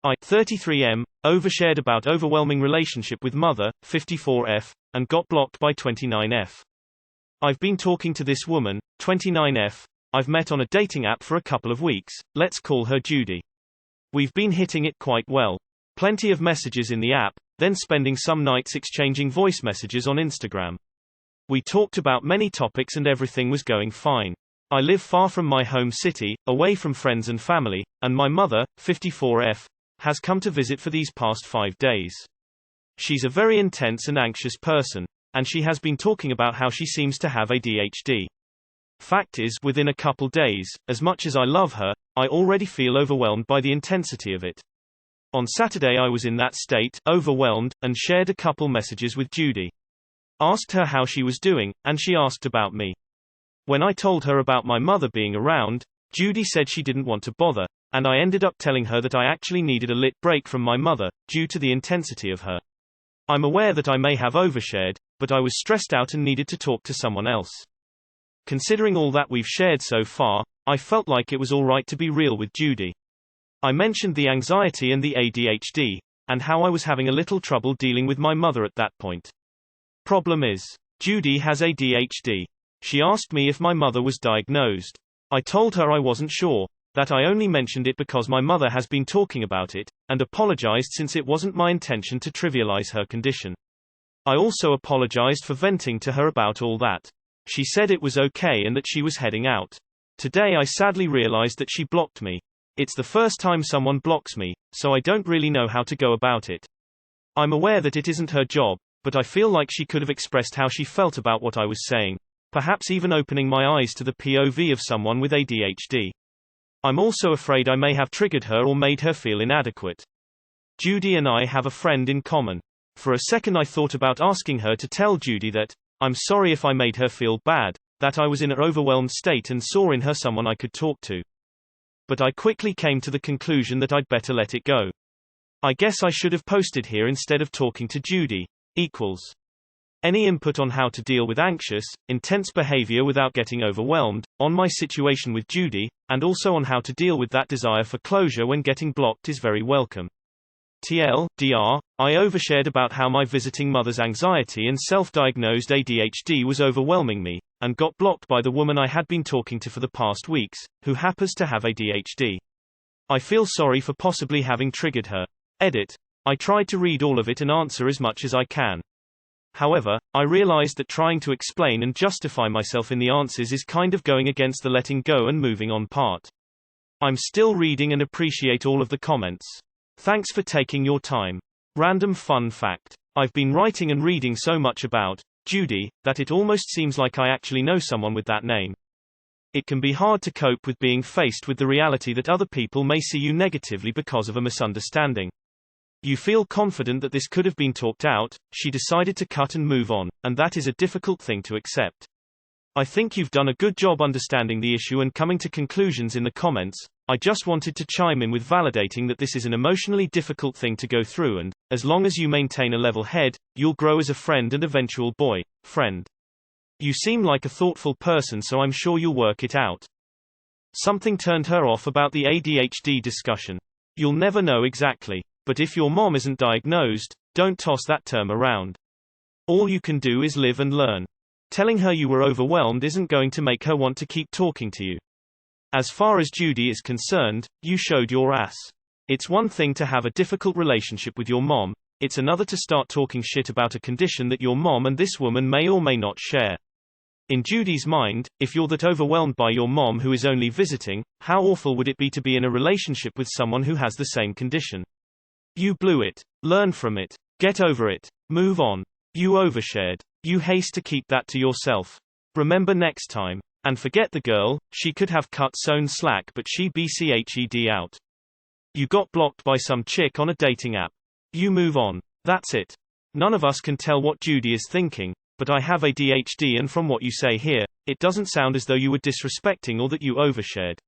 I, 33M, overshared about overwhelming relationship with mother, 54F, and got blocked by 29F. I've been talking to this woman, 29F. I've met on a dating app for a couple of weeks, let's call her Judy. We've been hitting it quite well. Plenty of messages in the app, then spending some nights exchanging voice messages on Instagram. We talked about many topics and everything was going fine. I live far from my home city, away from friends and family, and my mother, 54F, has come to visit for these past 5 days. She's a very intense and anxious person, and she has been talking about how she seems to have ADHD. Fact is, within a couple days, as much as I love her, I already feel overwhelmed by the intensity of it. On Saturday I was in that state, overwhelmed, and shared a couple messages with Judy. Asked her how she was doing, and she asked about me. When I told her about my mother being around, Judy said she didn't want to bother, and I ended up telling her that I actually needed a lit break from my mother, due to the intensity of her. I'm aware that I may have overshared, but I was stressed out and needed to talk to someone else. Considering all that we've shared so far, I felt like it was alright to be real with Judy. I mentioned the anxiety and the ADHD, and how I was having a little trouble dealing with my mother at that point. Problem is, Judy has ADHD. She asked me if my mother was diagnosed. I told her I wasn't sure, that I only mentioned it because my mother has been talking about it, and apologized since it wasn't my intention to trivialize her condition. I also apologized for venting to her about all that. She said it was okay and that she was heading out. Today I sadly realized that she blocked me. It's the first time someone blocks me, so I don't really know how to go about it. I'm aware that it isn't her job, but I feel like she could have expressed how she felt about what I was saying, perhaps even opening my eyes to the POV of someone with ADHD. I'm also afraid I may have triggered her or made her feel inadequate. Judy and I have a friend in common. For a second I thought about asking her to tell Judy that, I'm sorry if I made her feel bad, that I was in an overwhelmed state and saw in her someone I could talk to. But I quickly came to the conclusion that I'd better let it go. I guess I should have posted here instead of talking to Judy. Any input on how to deal with anxious, intense behavior without getting overwhelmed, on my situation with Judy, and also on how to deal with that desire for closure when getting blocked is very welcome. TLDR, I overshared about how my visiting mother's anxiety and self-diagnosed ADHD was overwhelming me, and got blocked by the woman I had been talking to for the past weeks, who happens to have ADHD. I feel sorry for possibly having triggered her. Edit. I tried to read all of it and answer as much as I can. However, I realized that trying to explain and justify myself in the answers is kind of going against the letting go and moving on part. I'm still reading and appreciate all of the comments. Thanks for taking your time. Random fun fact. I've been writing and reading so much about Judy that it almost seems like I actually know someone with that name. It can be hard to cope with being faced with the reality that other people may see you negatively because of a misunderstanding. You feel confident that this could have been talked out, she decided to cut and move on, and that is a difficult thing to accept. I think you've done a good job understanding the issue and coming to conclusions in the comments. I just wanted to chime in with validating that this is an emotionally difficult thing to go through and, as long as you maintain a level head, you'll grow as a friend and eventual friend. You seem like a thoughtful person, so I'm sure you'll work it out. Something turned her off about the ADHD discussion. You'll never know exactly. But if your mom isn't diagnosed, don't toss that term around. All you can do is live and learn. Telling her you were overwhelmed isn't going to make her want to keep talking to you. As far as Judy is concerned, you showed your ass. It's one thing to have a difficult relationship with your mom, it's another to start talking shit about a condition that your mom and this woman may or may not share. In Judy's mind, if you're that overwhelmed by your mom who is only visiting, how awful would it be to be in a relationship with someone who has the same condition? You blew it. Learn from it. Get over it. Move on. You overshared. You haste to keep that to yourself. Remember next time. And forget the girl, she could have cut sewn slack but she bched out. You got blocked by some chick on a dating app. You move on. That's it. None of us can tell what Judy is thinking, but I have ADHD and from what you say here, it doesn't sound as though you were disrespecting or that you overshared.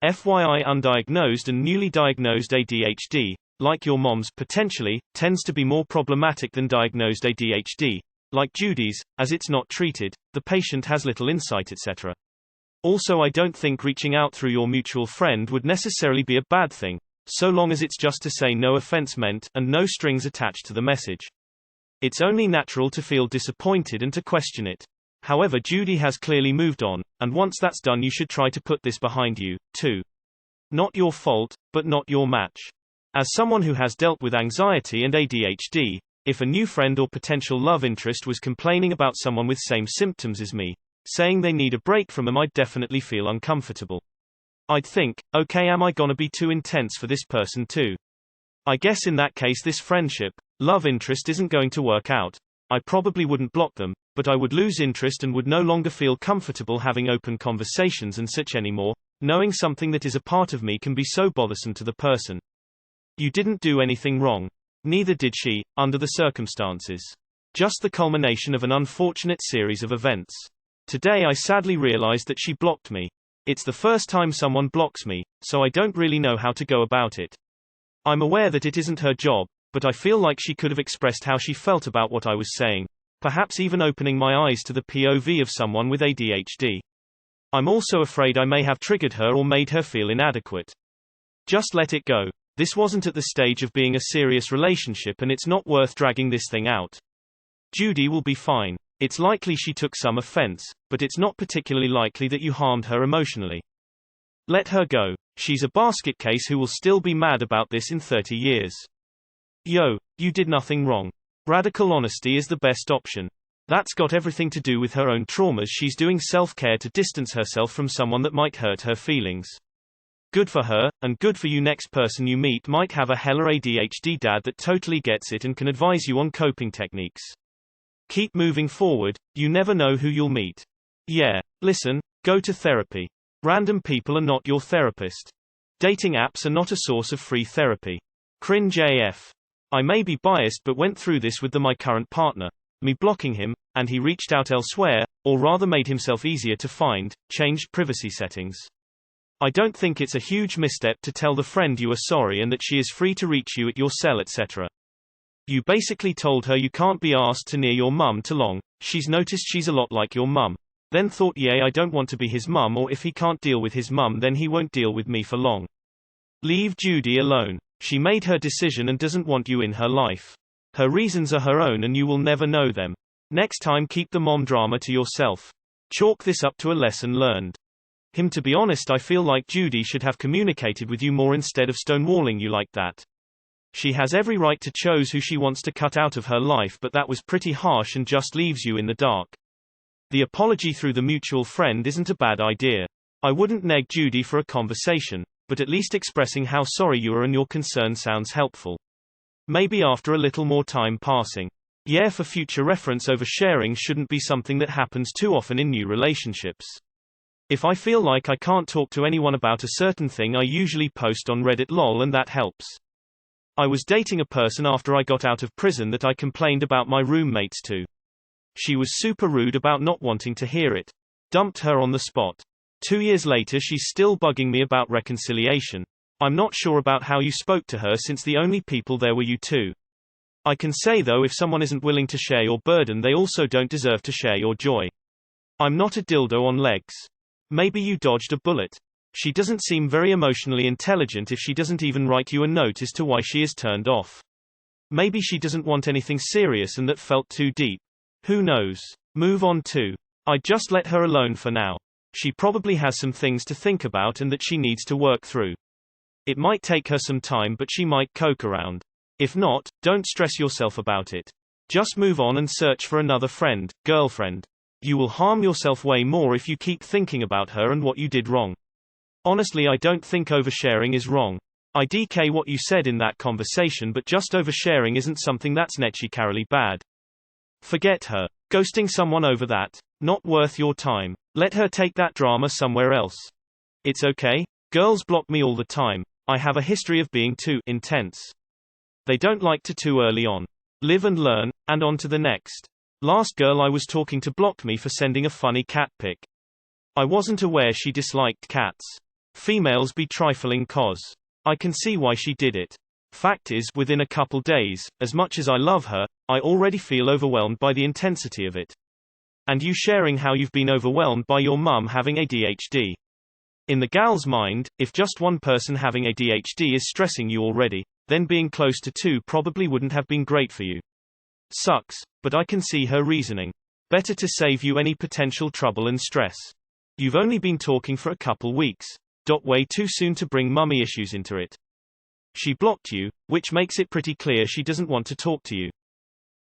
FYI, undiagnosed and newly diagnosed ADHD, like your mom's potentially, tends to be more problematic than diagnosed ADHD. Like Judy's, as it's not treated, the patient has little insight, etc. Also, I don't think reaching out through your mutual friend would necessarily be a bad thing. so long as it's just to say no offense meant, and no strings attached to the message. It's only natural to feel disappointed and to question it. However, Judy has clearly moved on, and once that's done you should try to put this behind you, too. Not your fault, but not your match. As someone who has dealt with anxiety and ADHD, if a new friend or potential love interest was complaining about someone with same symptoms as me, saying they need a break from them, I'd definitely feel uncomfortable. I'd think, okay, am I gonna be too intense for this person too? I guess in that case this friendship, love interest isn't going to work out. I probably wouldn't block them, but I would lose interest and would no longer feel comfortable having open conversations and such anymore. Knowing something that is a part of me can be so bothersome to the person. You didn't do anything wrong. Neither did she, under the circumstances. Just the culmination of an unfortunate series of events. Today I sadly realized that she blocked me. It's the first time someone blocks me, so I don't really know how to go about it. I'm aware that it isn't her job, but I feel like she could have expressed how she felt about what I was saying, perhaps even opening my eyes to the POV of someone with ADHD. I'm also afraid I may have triggered her or made her feel inadequate. Just let it go. This wasn't at the stage of being a serious relationship and it's not worth dragging this thing out. Judy will be fine. It's likely she took some offense, but it's not particularly likely that you harmed her emotionally. Let her go. She's a basket case who will still be mad about this in 30 years. Yo, you did nothing wrong. Radical honesty is the best option. That's got everything to do with her own traumas. She's doing self-care to distance herself from someone that might hurt her feelings. Good for her, and good for you. Next person you meet might have a hella ADHD dad that totally gets it and can advise you on coping techniques. Keep moving forward, you never know who you'll meet. Yeah. Listen, go to therapy. Random people are not your therapist. Dating apps are not a source of free therapy. Cringe AF. I may be biased but went through this with my current partner. Me blocking him, and he reached out elsewhere, or rather made himself easier to find, changed privacy settings. I don't think it's a huge misstep to tell the friend you are sorry and that she is free to reach you at your cell, etc. You basically told her you can't be asked to near your mum too long. She's noticed she's a lot like your mum. Then thought, yeah, I don't want to be his mum, or if he can't deal with his mum then he won't deal with me for long. Leave Judy alone. She made her decision and doesn't want you in her life. Her reasons are her own and you will never know them. Next time keep the mom drama to yourself. Chalk this up to a lesson learned. To be honest, I feel like Judy should have communicated with you more instead of stonewalling you like that. She has every right to choose who she wants to cut out of her life, but that was pretty harsh and just leaves you in the dark. The apology through the mutual friend isn't a bad idea. I wouldn't neg Judy for a conversation, but at least expressing how sorry you are and your concern sounds helpful. Maybe after a little more time passing. Yeah, for future reference, oversharing shouldn't be something that happens too often in new relationships. If I feel like I can't talk to anyone about a certain thing, I usually post on Reddit lol, and that helps. I was dating a person after I got out of prison that I complained about my roommates to. She was super rude about not wanting to hear it. Dumped her on the spot. 2 years later she's still bugging me about reconciliation. I'm not sure about how you spoke to her since the only people there were you two. I can say though, if someone isn't willing to share your burden, they also don't deserve to share your joy. I'm not a dildo on legs. Maybe you dodged a bullet. She doesn't seem very emotionally intelligent if she doesn't even write you a note as to why she is turned off. Maybe she doesn't want anything serious and that felt too deep. Who knows? Move on too. I'd just let her alone for now. She probably has some things to think about and that she needs to work through. It might take her some time, but she might coke around. If not, don't stress yourself about it. Just move on and search for another friend, girlfriend. You will harm yourself way more if you keep thinking about her and what you did wrong. Honestly, I don't think oversharing is wrong. I DK what you said in that conversation, but just oversharing isn't something that's necessarily bad. Forget her. Ghosting someone over that, not worth your time. Let her take that drama somewhere else. It's okay. Girls block me all the time. I have a history of being too intense. They don't like to too early on. Live and learn, and on to the next. Last girl I was talking to blocked me for sending a funny cat pic. I wasn't aware she disliked cats. Females be trifling cos. I can see why she did it. Fact is, within a couple days, as much as I love her, I already feel overwhelmed by the intensity of it. And you sharing how you've been overwhelmed by your mum having ADHD. In the gal's mind, if just one person having ADHD is stressing you already, then being close to two probably wouldn't have been great for you. Sucks, but I can see her reasoning. Better to save you any potential trouble and stress. You've only been talking for a couple weeks. Way too soon to bring mummy issues into it. She blocked you, which makes it pretty clear she doesn't want to talk to you.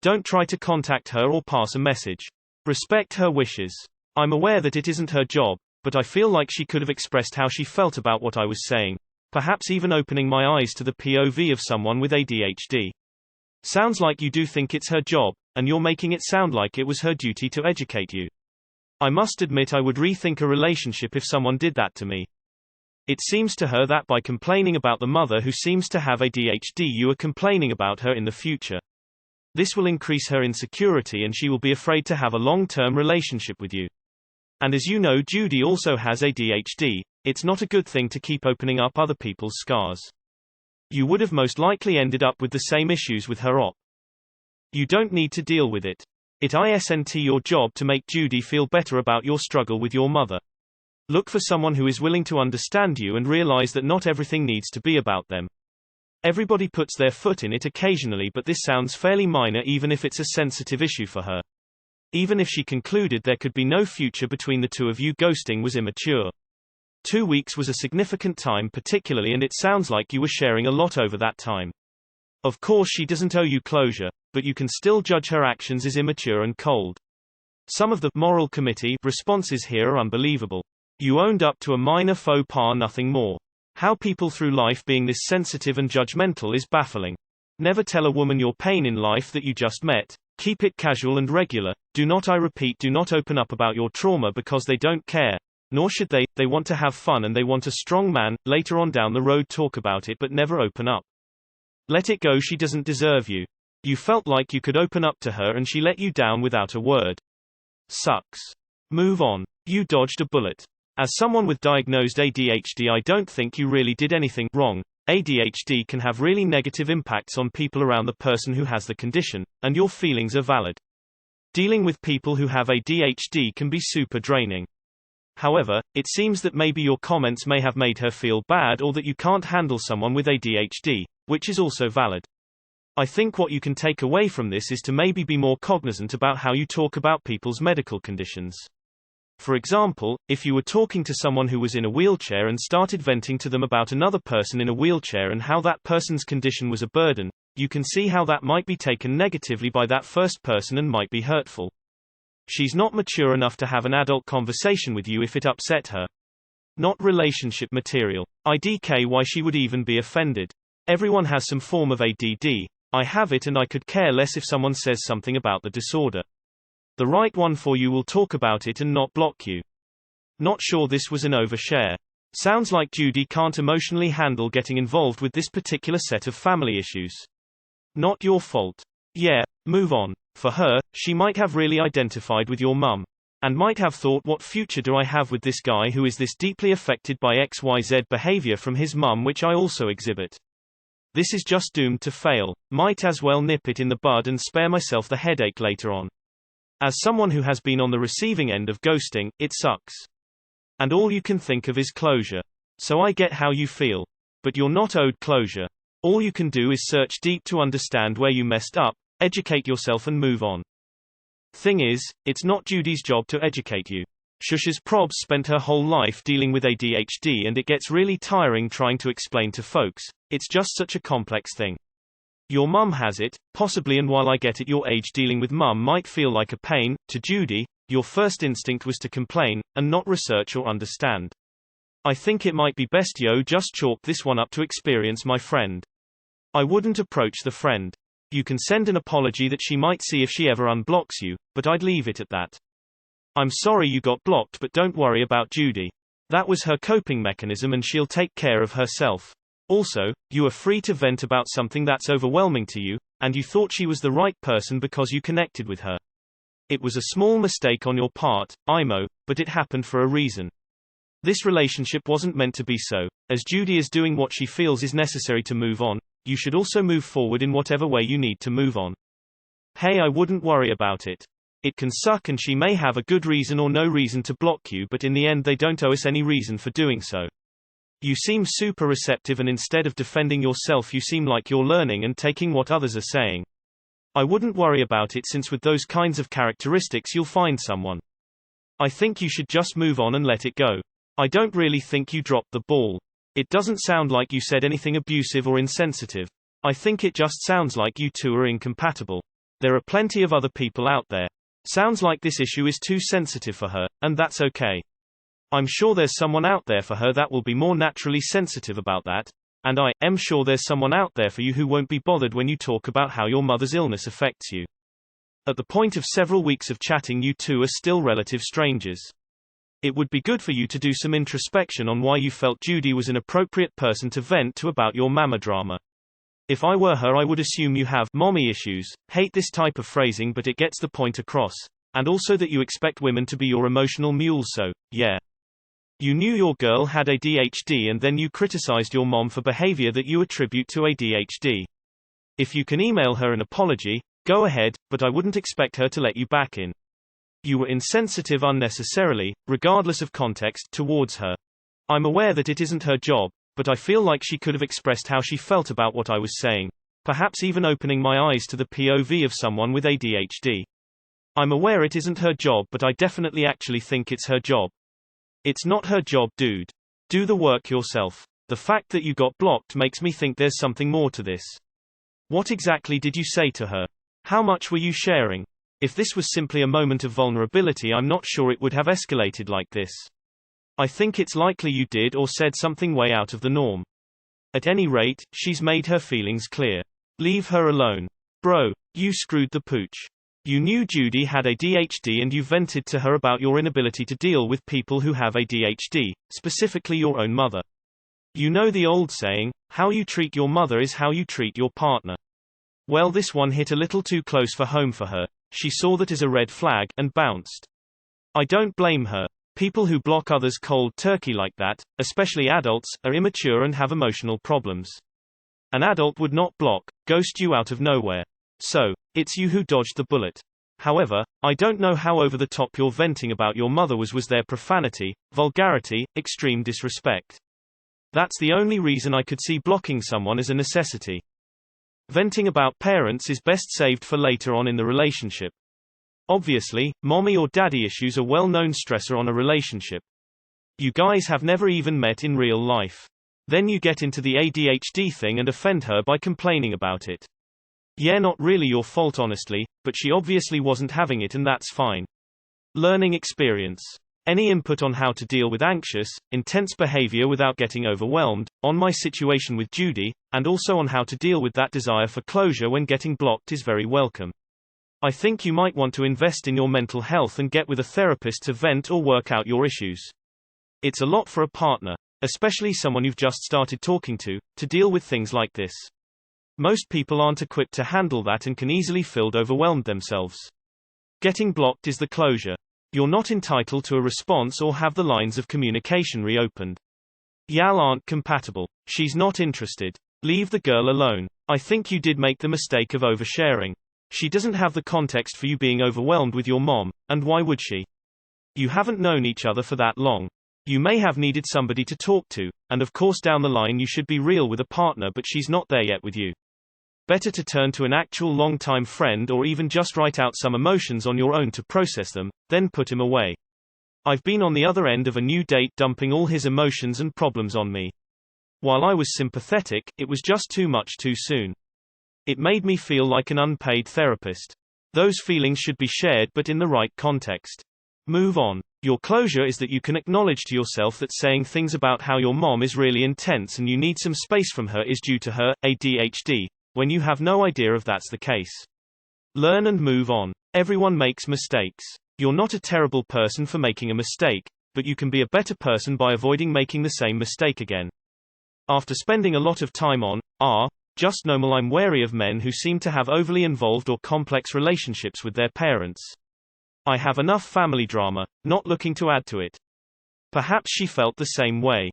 Don't try to contact her or pass a message. Respect her wishes. I'm aware that it isn't her job, but I feel like she could have expressed how she felt about what I was saying, perhaps even opening my eyes to the POV of someone with ADHD. Sounds like you do think it's her job, and you're making it sound like it was her duty to educate you. I must admit I would rethink a relationship if someone did that to me. It seems to her that by complaining about the mother who seems to have ADHD, you are complaining about her in the future. This will increase her insecurity and she will be afraid to have a long-term relationship with you. And as you know, Judy also has ADHD. It's not a good thing to keep opening up other people's scars. You would have most likely ended up with the same issues with her op. You don't need to deal with it. It isn't your job to make Judy feel better about your struggle with your mother. Look for someone who is willing to understand you and realize that not everything needs to be about them. Everybody puts their foot in it occasionally, but this sounds fairly minor even if it's a sensitive issue for her. Even if she concluded there could be no future between the two of you, ghosting was immature. 2 weeks was a significant time particularly, and it sounds like you were sharing a lot over that time. Of course she doesn't owe you closure, but you can still judge her actions as immature and cold. Some of the moral committee responses here are unbelievable. You owned up to a minor faux pas, nothing more. How people through life being this sensitive and judgmental is baffling. Never tell a woman your pain in life that you just met. Keep it casual and regular. Do not, I repeat, do not open up about your trauma because they don't care. Nor should they. They want to have fun and they want a strong man. Later on down the road talk about it but never open up. Let it go, she doesn't deserve you. You felt like you could open up to her and she let you down without a word. Sucks. Move on. You dodged a bullet. As someone with diagnosed ADHD, I don't think you really did anything wrong. ADHD can have really negative impacts on people around the person who has the condition, and your feelings are valid. Dealing with people who have ADHD can be super draining. However, it seems that maybe your comments may have made her feel bad or that you can't handle someone with ADHD, which is also valid. I think what you can take away from this is to maybe be more cognizant about how you talk about people's medical conditions. For example, if you were talking to someone who was in a wheelchair and started venting to them about another person in a wheelchair and how that person's condition was a burden, you can see how that might be taken negatively by that first person and might be hurtful. She's not mature enough to have an adult conversation with you if it upset her. Not relationship material. IDK why she would even be offended. Everyone has some form of ADD. I have it and I could care less if someone says something about the disorder. The right one for you will talk about it and not block you. Not sure this was an overshare. Sounds like Judy can't emotionally handle getting involved with this particular set of family issues. Not your fault. Yeah, move on. For her, she might have really identified with your mum. And might have thought, what future do I have with this guy who is this deeply affected by XYZ behavior from his mum, which I also exhibit. This is just doomed to fail. Might as well nip it in the bud and spare myself the headache later on. As someone who has been on the receiving end of ghosting, it sucks. And all you can think of is closure. So I get how you feel. But you're not owed closure. All you can do is search deep to understand where you messed up, educate yourself and move on. Thing is, it's not Judy's job to educate you. Shush's probs spent her whole life dealing with ADHD and it gets really tiring trying to explain to folks. It's just such a complex thing. Your mum has it, possibly, and while I get it, your age dealing with mum might feel like a pain, to Judy, your first instinct was to complain, and not research or understand. I think it might be best just chalk this one up to experience, my friend. I wouldn't approach the friend. You can send an apology that she might see if she ever unblocks you, but I'd leave it at that. I'm sorry you got blocked, but don't worry about Judy. That was her coping mechanism and she'll take care of herself. Also, you are free to vent about something that's overwhelming to you, and you thought she was the right person because you connected with her. It was a small mistake on your part, IMO, but it happened for a reason. This relationship wasn't meant to be so. As Judy is doing what she feels is necessary to move on, you should also move forward in whatever way you need to move on. Hey, I wouldn't worry about it. It can suck and she may have a good reason or no reason to block you, but in the end they don't owe us any reason for doing so. You seem super receptive, and instead of defending yourself you seem like you're learning and taking what others are saying. I wouldn't worry about it, since with those kinds of characteristics you'll find someone. I think you should just move on and let it go. I don't really think you dropped the ball. It doesn't sound like you said anything abusive or insensitive. I think it just sounds like you two are incompatible. There are plenty of other people out there. Sounds like this issue is too sensitive for her, and that's okay. I'm sure there's someone out there for her that will be more naturally sensitive about that. And I am sure there's someone out there for you who won't be bothered when you talk about how your mother's illness affects you. At the point of several weeks of chatting, you two are still relative strangers. It would be good for you to do some introspection on why you felt Judy was an appropriate person to vent to about your mama drama. If I were her, I would assume you have mommy issues. Hate this type of phrasing, but it gets the point across. And also that you expect women to be your emotional mules, so, yeah. You knew your girl had ADHD and then you criticized your mom for behavior that you attribute to ADHD. If you can email her an apology, go ahead, but I wouldn't expect her to let you back in. You were insensitive unnecessarily, regardless of context, towards her. I'm aware that it isn't her job, but I feel like she could have expressed how she felt about what I was saying, perhaps even opening my eyes to the POV of someone with ADHD. I'm aware it isn't her job, but I definitely actually think it's her job. It's not her job, dude. Do the work yourself. The fact that you got blocked makes me think there's something more to this. What exactly did you say to her? How much were you sharing? If this was simply a moment of vulnerability, I'm not sure it would have escalated like this. I think it's likely you did or said something way out of the norm. At any rate, she's made her feelings clear. Leave her alone. Bro, you screwed the pooch. You knew Judy had ADHD and you vented to her about your inability to deal with people who have ADHD, specifically your own mother. You know the old saying, how you treat your mother is how you treat your partner. Well, this one hit a little too close for home for her. She saw that as a red flag, and bounced. I don't blame her. People who block others cold turkey like that, especially adults, are immature and have emotional problems. An adult would not block, ghost you out of nowhere. So, it's you who dodged the bullet. However, I don't know how over the top your venting about your mother was. Was there profanity, vulgarity, extreme disrespect? That's the only reason I could see blocking someone as a necessity. Venting about parents is best saved for later on in the relationship. Obviously, mommy or daddy issues are well-known stressor on a relationship. You guys have never even met in real life. Then you get into the ADHD thing and offend her by complaining about it. Yeah, not really your fault honestly, but she obviously wasn't having it and that's fine. Learning experience. Any input on how to deal with anxious, intense behavior without getting overwhelmed, on my situation with Judy, and also on how to deal with that desire for closure when getting blocked is very welcome. I think you might want to invest in your mental health and get with a therapist to vent or work out your issues. It's a lot for a partner, especially someone you've just started talking to deal with things like this. Most people aren't equipped to handle that and can easily feel overwhelmed themselves. Getting blocked is the closure. You're not entitled to a response or have the lines of communication reopened. Y'all aren't compatible. She's not interested. Leave the girl alone. I think you did make the mistake of oversharing. She doesn't have the context for you being overwhelmed with your mom, and why would she? You haven't known each other for that long. You may have needed somebody to talk to, and of course down the line you should be real with a partner, but she's not there yet with you. Better to turn to an actual long-time friend or even just write out some emotions on your own to process them, then put him away. I've been on the other end of a new date dumping all his emotions and problems on me. While I was sympathetic, it was just too much too soon. It made me feel like an unpaid therapist. Those feelings should be shared but in the right context. Move on. Your closure is that you can acknowledge to yourself that saying things about how your mom is really intense and you need some space from her is due to her ADHD, when you have no idea if that's the case. Learn and move on. Everyone makes mistakes. You're not a terrible person for making a mistake, but you can be a better person by avoiding making the same mistake again. After spending a lot of time on Just Normal, I'm wary of men who seem to have overly involved or complex relationships with their parents. I have enough family drama, not looking to add to it. Perhaps she felt the same way.